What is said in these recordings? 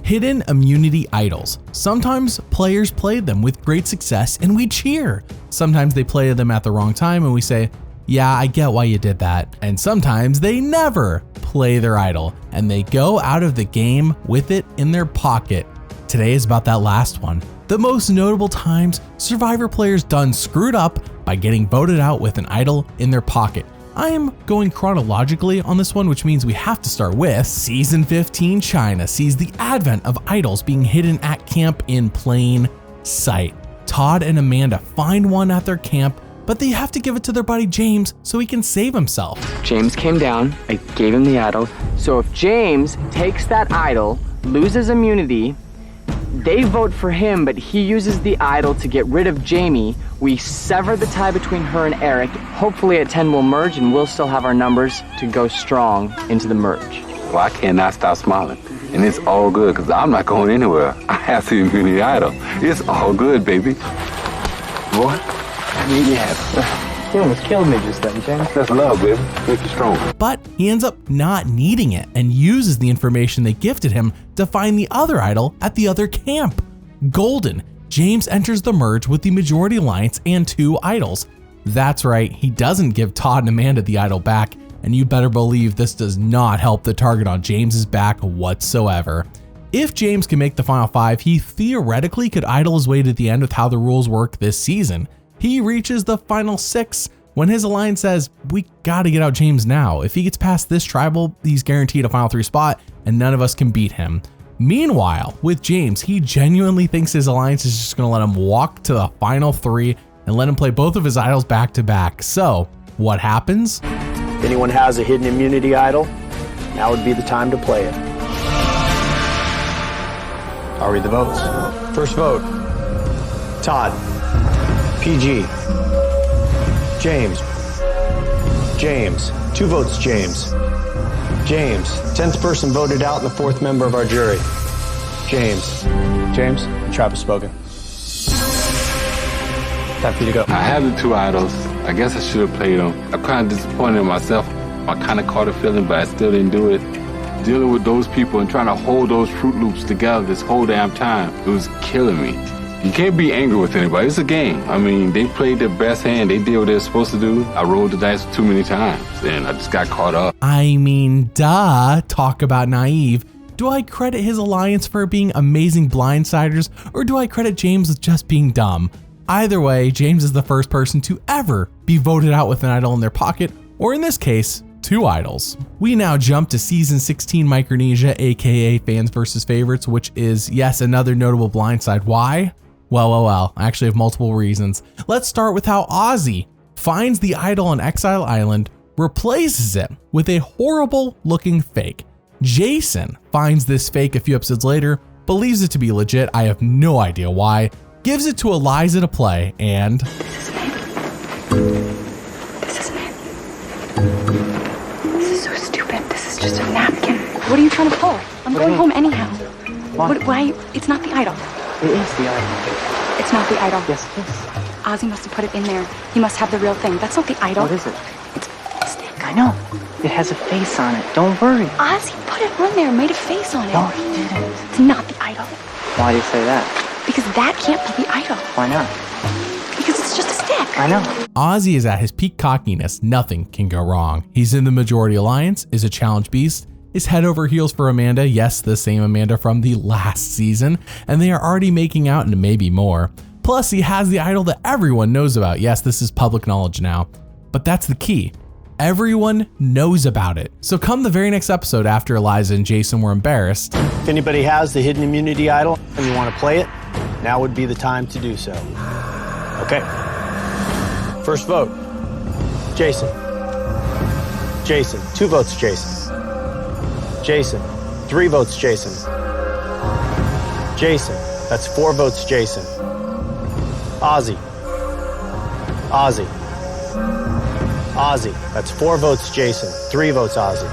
Hidden immunity idols. Sometimes players play them with great success and we cheer. Sometimes they play them at the wrong time and we say, yeah, I get why you did that. And sometimes they never play their idol and they go out of the game with it in their pocket. Today is about that last one. The most notable times Survivor players done screwed up by getting voted out with an idol in their pocket. I am going chronologically on this one, which means we have to start with Season 15 China sees the advent of idols being hidden at camp in plain sight. Todd and Amanda find one at their camp, but they have to give it to their buddy James so he can save himself. James came down, I gave him the idol. So if James takes that idol, loses immunity, they vote for him, but he uses the idol to get rid of Jamie. We sever the tie between her and Eric. Hopefully at 10 we'll merge and we'll still have our numbers to go strong into the merge. Well, I cannot stop smiling. And it's all good because I'm not going anywhere. I have the immunity idol. It's all good, baby. What? I mean, yeah. You almost killed me just then, James. That's love, baby. Make you stronger. But he ends up not needing it and uses the information they gifted him to find the other idol at the other camp. Golden. James enters the merge with the Majority Alliance and 2 idols. That's right, he doesn't give Todd and Amanda the idol back, and you better believe this does not help the target on James's back whatsoever. If James can make the final 5, he theoretically could idol his way to the end with how the rules work this season. He reaches the final 6 when his alliance says, we gotta get out James now. If he gets past this tribal, he's guaranteed a final 3 spot and none of us can beat him. Meanwhile, with James, he genuinely thinks his alliance is just gonna let him walk to the final 3 and let him play both of his idols back to back. So what happens? If anyone has a hidden immunity idol, now would be the time to play it. I'll read the votes. First vote, Todd. PG. James. 2 votes, James. 10th person voted out and the 4th member of our jury. James, the trap has spoken. Time for you to go. I have the 2 idols. I guess I should have played them. I'm kind of disappointed in myself. I kind of caught a feeling, but I still didn't do it. Dealing with those people and trying to hold those Fruit Loops together this whole damn time, it was killing me. You can't be angry with anybody. It's a game. I mean, they played their best hand. They did what they're supposed to do. I rolled the dice too many times, and I just got caught up. I mean, duh, talk about naive. Do I credit his alliance for being amazing blindsiders, or do I credit James with just being dumb? Either way, James is the first person to ever be voted out with an idol in their pocket, or in this case, 2 idols. We now jump to Season 16 Micronesia, aka Fans vs. Favorites, which is, yes, another notable blindside. Why? Well, I actually have multiple reasons. Let's start with how Ozzy finds the idol on Exile Island, replaces it with a horrible looking fake. Jason finds this fake a few episodes later, believes it to be legit, I have no idea why, gives it to Eliza to play, and... This isn't it. This is so stupid. This is just a napkin. What are you trying to pull? I'm going home anyhow. Why? It's not the idol. It is the idol. It's not the idol. Yes, it is. Ozzy must have put it in there. He must have the real thing. That's not the idol. What is it? It's a stick. I know. It has a face on it. Don't worry. Ozzy put it on there, made a face on it. No, he didn't. It's not the idol. Why do you say that? Because that can't be the idol. Why not? Because it's just a stick. I know. Ozzy is at his peak cockiness. Nothing can go wrong. He's in the Majority Alliance, is a challenge beast, is head over heels for Amanda, yes, the same Amanda from the last season, and they are already making out and maybe more. Plus, he has the idol that everyone knows about. Yes, this is public knowledge now, but that's the key. Everyone knows about it. So come the very next episode after Eliza and Jason were embarrassed. If anybody has the hidden immunity idol and you want to play it, now would be the time to do so. Okay. First vote, Jason. 2 votes, Jason. 3 votes, Jason. That's 4 votes, Jason. Ozzy. That's 4 votes, Jason. 3 votes, Ozzy.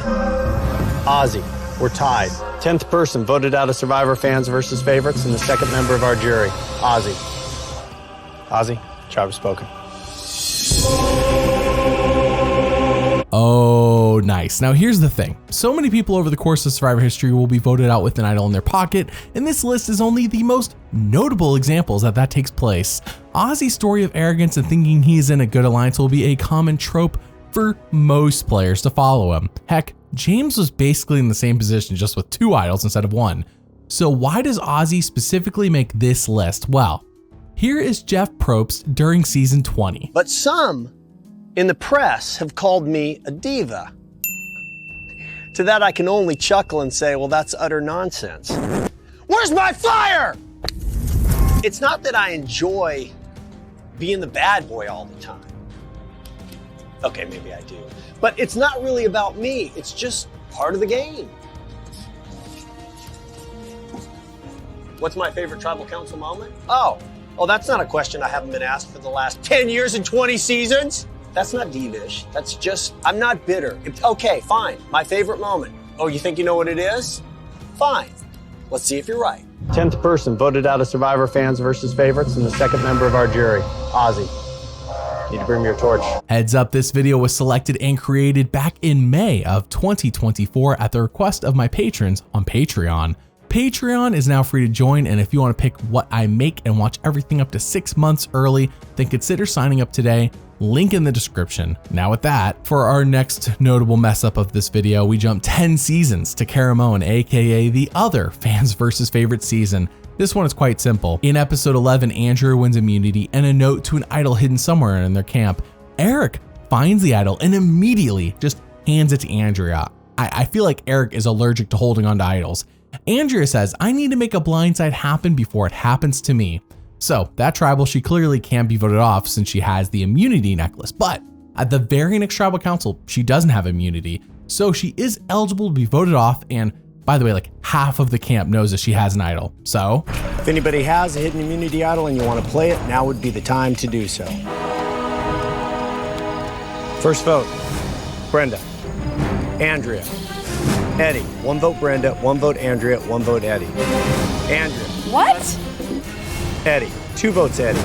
We're tied. 10th person voted out of Survivor Fans vs. Favorites and the 2nd member of our jury, Ozzy. Tribe has spoken. Oh, so nice. Now here's the thing. So many people over the course of Survivor history will be voted out with an idol in their pocket, and this list is only the most notable examples that takes place. Ozzy's story of arrogance and thinking he is in a good alliance will be a common trope for most players to follow him. Heck, James was basically in the same position, just with 2 idols instead of 1. So why does Ozzy specifically make this list? Well, here is Jeff Probst during season 20. But some in the press have called me a diva. To that I can only chuckle and say, well, that's utter nonsense. Where's my fire? It's not that I enjoy being the bad boy all the time. Okay, maybe I do. But it's not really about me. It's just part of the game. What's my favorite tribal council moment? Oh, that's not a question I haven't been asked for the last 10 years and 20 seasons. That's not divish. That's just, I'm not bitter. Okay, fine. My favorite moment. Oh, you think you know what it is? Fine. Let's see if you're right. 10th person voted out of Survivor fans versus favorites and the second member of our jury, Ozzy. Need to bring me your torch. Heads up, this video was selected and created back in May of 2024 at the request of my patrons on Patreon. Patreon is now free to join, and if you want to pick what I make and watch everything up to 6 months early, then consider signing up today. Link in the description. Now with that, for our next notable mess up of this video, we jump 10 seasons to Caramoan, aka the other fans versus favorite season. This one is quite simple. In episode 11, Andrea wins immunity and a note to an idol hidden somewhere in their camp. Eric finds the idol and immediately just hands it to Andrea. I feel like Eric is allergic to holding on to idols. Andrea says, I need to make a blindside happen before it happens to me. So that tribal, she clearly can't be voted off since she has the immunity necklace, but at the very next tribal council, she doesn't have immunity. So she is eligible to be voted off, and by the way, like half of the camp knows that she has an idol, so. If anybody has a hidden immunity idol and you want to play it, now would be the time to do so. First vote, Brenda, Andrea, Eddie. 1 vote Brenda, 1 vote Andrea, 1 vote Eddie. Andrea. What? Eddie. 2 votes Eddie.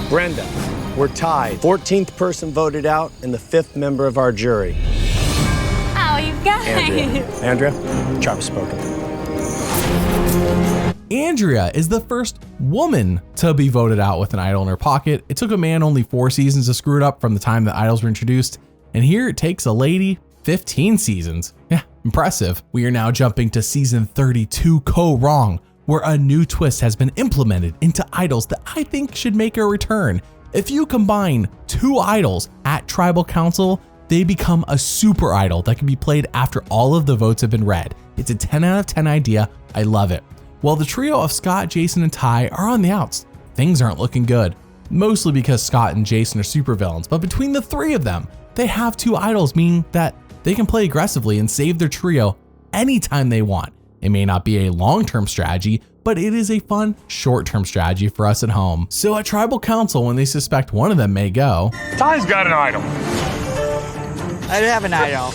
Brenda. We're tied. 14th person voted out and the 5th member of our jury. Oh, you guys. Andrea, tribe has spoken. Andrea is the first woman to be voted out with an idol in her pocket. It took a man only 4 seasons to screw it up from the time that idols were introduced, and here it takes a lady 15 seasons. Yeah, impressive. We are now jumping to season 32, Ko Wrong, where a new twist has been implemented into idols that I think should make a return. If you combine 2 idols at Tribal Council, they become a super idol that can be played after all of the votes have been read. It's a 10 out of 10 idea. I love it. While the trio of Scott, Jason, and Ty are on the outs, things aren't looking good. Mostly because Scott and Jason are supervillains, but between the 3 of them, they have 2 idols, meaning that they can play aggressively and save their trio anytime they want. It may not be a long-term strategy, but it is a fun short-term strategy for us at home. So at Tribal Council, when they suspect one of them may go, Ty's got an idol. I have an idol.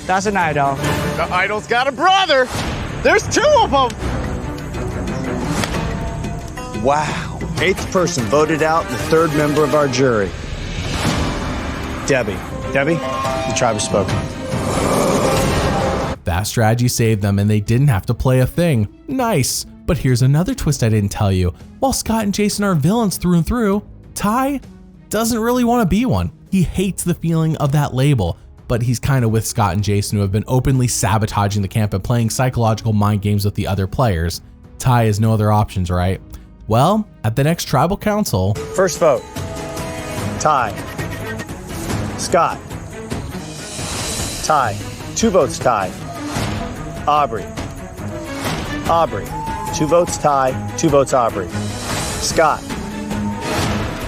That's an idol. The idol's got a brother. There's 2 of them. Wow. 8th person voted out and the 3rd member of our jury. Debbie. Debbie, the tribe has spoken. that strategy saved them and they didn't have to play a thing. Nice. But here's another twist I didn't tell you. While Scott and Jason are villains through and through, Ty doesn't really want to be one. He hates the feeling of that label, but he's kind of with Scott and Jason, who have been openly sabotaging the camp and playing psychological mind games with the other players. Ty has no other options, right? Well, at the next tribal council... First vote. Ty. Scott. Ty. 2 votes Ty. Aubrey. Aubrey. 2 votes Ty. 2 votes Aubrey. Scott.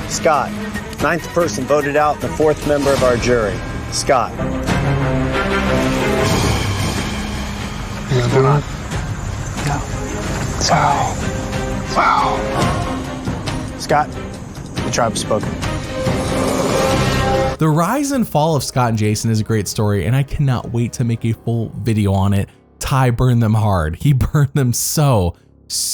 Scott. 9th person voted out, the 4th member of our jury. Scott. What's going on? No. Wow. Wow. Scott, the tribe has spoken. The rise and fall of Scott and Jason is a great story, and I cannot wait to make a full video on it. Ty burned them hard. He burned them so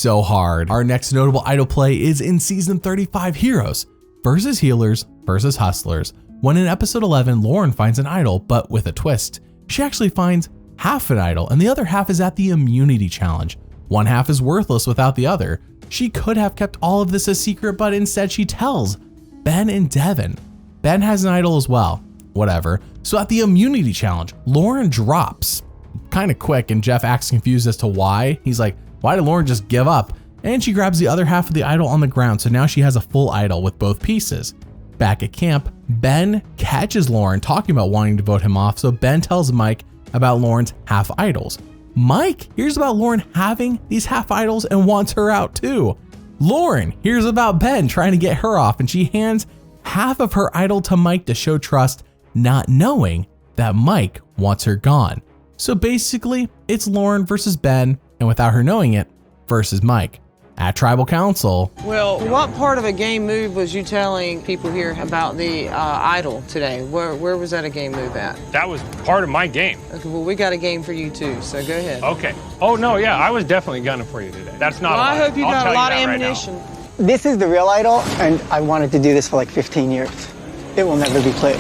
hard. Our next notable idol play is in season 35, Heroes versus Healers versus Hustlers. when in episode 11, Lauren finds an idol, but with a twist. She actually finds half an idol, and the other half is at the immunity challenge. One half is worthless without the other. She could have kept all of this a secret, but instead she tells Ben and Devin. Ben has an idol as well. Whatever. So at the immunity challenge, Lauren drops kind of quick, and Jeff acts confused as to why. He's like, why did Lauren just give up? And she grabs the other half of the idol on the ground, so now she has a full idol with both pieces. Back at camp, Ben catches Lauren talking about wanting to vote him off, so Ben tells Mike about Lauren's half idols. Mike hears about Lauren having these half idols and wants her out too. Lauren hears about Ben trying to get her off, and she hands half of her idol to Mike to show trust, not knowing that Mike wants her gone. So basically, it's Lauren versus Ben, and without her knowing it, versus Mike. At Tribal Council. Well, what part of a game move was you telling people here about the idol today? Where was that a game move at? That was part of my game. Okay, well, we got a game for you too, so go ahead. Okay. Oh, no, yeah, I was definitely gunning for you today. That's not Well, a lie. I hope you I'll got tell a lot of that right ammunition. now. This is the real idol, and I wanted to do this for like 15 years. It will never be played.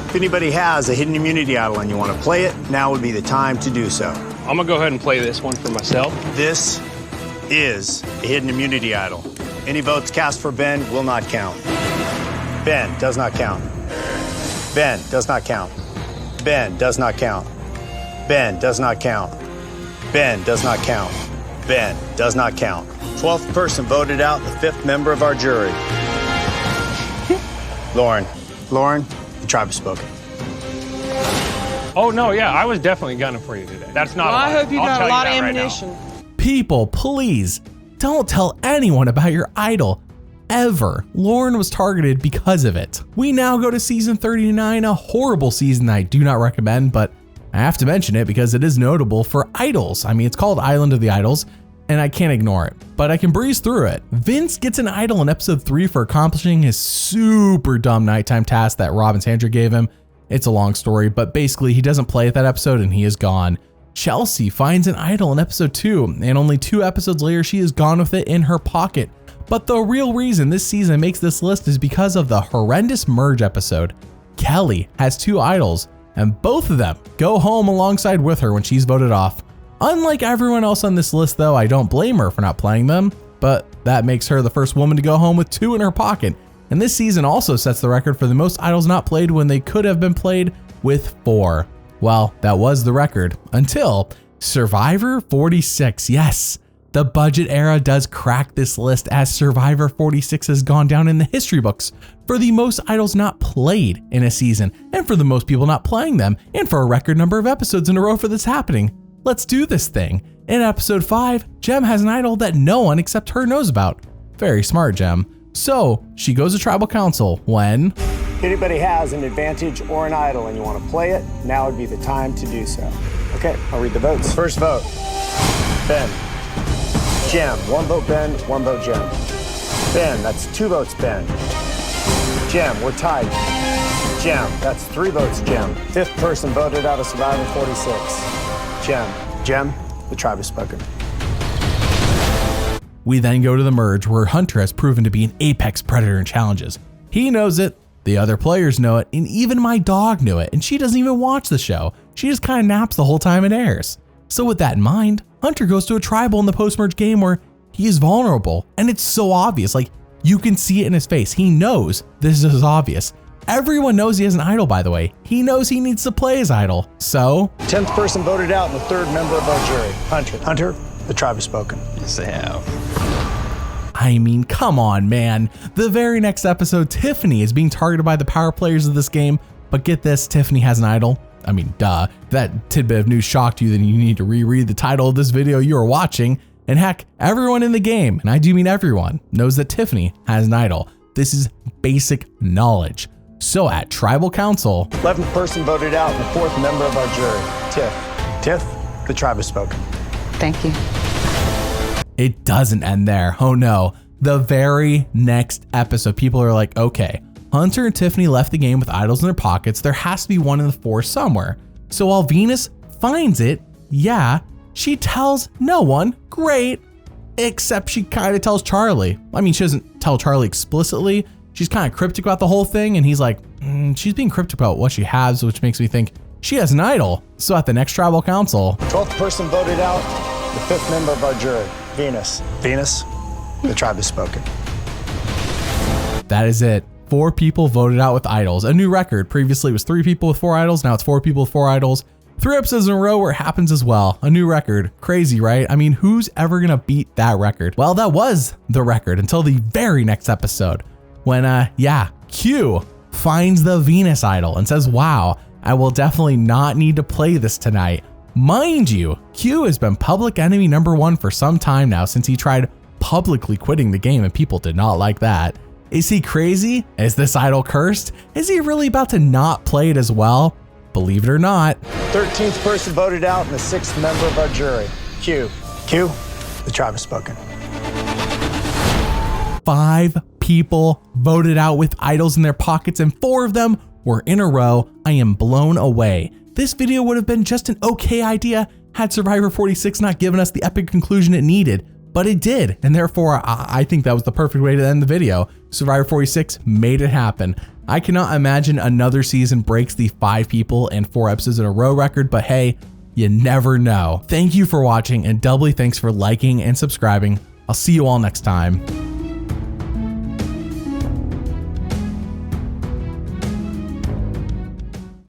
If anybody has a hidden immunity idol and you want to play it, now would be the time to do so. I'm gonna go ahead and play this one for myself. This is a hidden immunity idol. Any votes cast for Ben will not count. Ben does not count. Ben does not count. Ben does not count. Ben does not count. Ben does not count. Ben does not count. 12th person voted out, the 5th member of our jury. Lauren, the tribe has spoken. Oh, no, yeah, I was definitely gunning for you today. That's not Well, a lie. I hope you I'll got tell a lot of that right now. ammunition. People, please don't tell anyone about your idol. Ever. Lauren was targeted because of it. We now go to season 39, a horrible season I do not recommend, but I have to mention it because it is notable for idols. I mean, it's called Island of the Idols, and I can't ignore it, but I can breeze through it. Vince gets an idol in episode 3 for accomplishing his super dumb nighttime task that Rob and Sandra gave him. It's a long story, but basically he doesn't play at that episode and he is gone. Chelsea finds an idol in episode 2, and only 2 episodes later she is gone with it in her pocket. But the real reason this season makes this list is because of the horrendous merge episode. Kelly has 2 idols, and both of them go home alongside with her when she's voted off. Unlike everyone else on this list though, I don't blame her for not playing them, but that makes her the first woman to go home with 2 in her pocket. And this season also sets the record for the most idols not played when they could have been played with 4. Well, that was the record until Survivor 46. Yes, the budget era does crack this list, as Survivor 46 has gone down in the history books for the most idols not played in a season, and for the most people not playing them, and for a record number of episodes in a row for this happening. Let's do this thing. In episode 5, Jem has an idol that no one except her knows about. Very smart, Jem. So she goes to Tribal Council when... If anybody has an advantage or an idol and you want to play it, now would be the time to do so. Okay, I'll read the votes. First vote, Ben. Jem, 1 vote Ben, 1 vote Jem. Ben, that's 2 votes Ben. Jem, we're tied. Jem, that's 3 votes Jem. 5th person voted out of Survivor 46. Jem, the tribe has spoken. We then go to the merge, where Hunter has proven to be an apex predator in challenges. He knows it, the other players know it, and even my dog knew it, and she doesn't even watch the show. She just kind of naps the whole time it airs. So with that in mind, Hunter goes to a tribal in the post-merge game where he is vulnerable, and it's so obvious, like you can see it in his face. He knows this is obvious. Everyone knows he has an idol, by the way. He knows he needs to play his idol, so... 10th person voted out and the 3rd member of our jury, Hunter. Hunter, the tribe has spoken. Yes, they have. I mean, come on, man. The very next episode, Tiffany is being targeted by the power players of this game, but get this, Tiffany has an idol. I mean, duh. If that tidbit of news shocked you, then you need to reread the title of this video you are watching. And heck, everyone in the game, and I do mean everyone, knows that Tiffany has an idol. This is basic knowledge. So at Tribal Council... 11th person voted out and the 4th member of our jury, Tiff. Tiff, the tribe has spoken. Thank you. It doesn't end there. Oh no. The very next episode, people are like, okay, Hunter and Tiffany left the game with idols in their pockets. There has to be one in the forest somewhere. So while Venus finds it, yeah, she tells no one. Great. Except she kind of tells Charlie. I mean, she doesn't tell Charlie explicitly. she's kind of cryptic about the whole thing, and he's like, she's being cryptic about what she has, which makes me think she has an idol. So at the next tribal council, 12th person voted out, the 5th member of our jury, Venus. Venus, the tribe has spoken. that is it. 4 people voted out with idols, a new record. Previously it was 3 people with 4 idols, now it's 4 people with 4 idols. 3 episodes in a row where it happens as well. A new record. Crazy, right? I mean, who's ever gonna beat that record? Well, that was the record until the very next episode when, Q finds the Venus idol and says, wow, I will definitely not need to play this tonight. Mind you, Q has been public enemy number 1 for some time now since he tried publicly quitting the game and people did not like that. Is he crazy? Is this idol cursed? Is he really about to not play it as well? Believe it or not. 13th person voted out and the 6th member of our jury, Q. Q, the tribe has spoken. 5 people voted out with idols in their pockets and 4 of them were in a row. I am blown away. This video would have been just an okay idea had Survivor 46 not given us the epic conclusion it needed, but it did, and therefore I think that was the perfect way to end the video. Survivor 46 made it happen. I cannot imagine another season breaks the 5 people and 4 episodes in a row record, but hey, you never know. Thank you for watching, and doubly thanks for liking and subscribing. I'll see you all next time.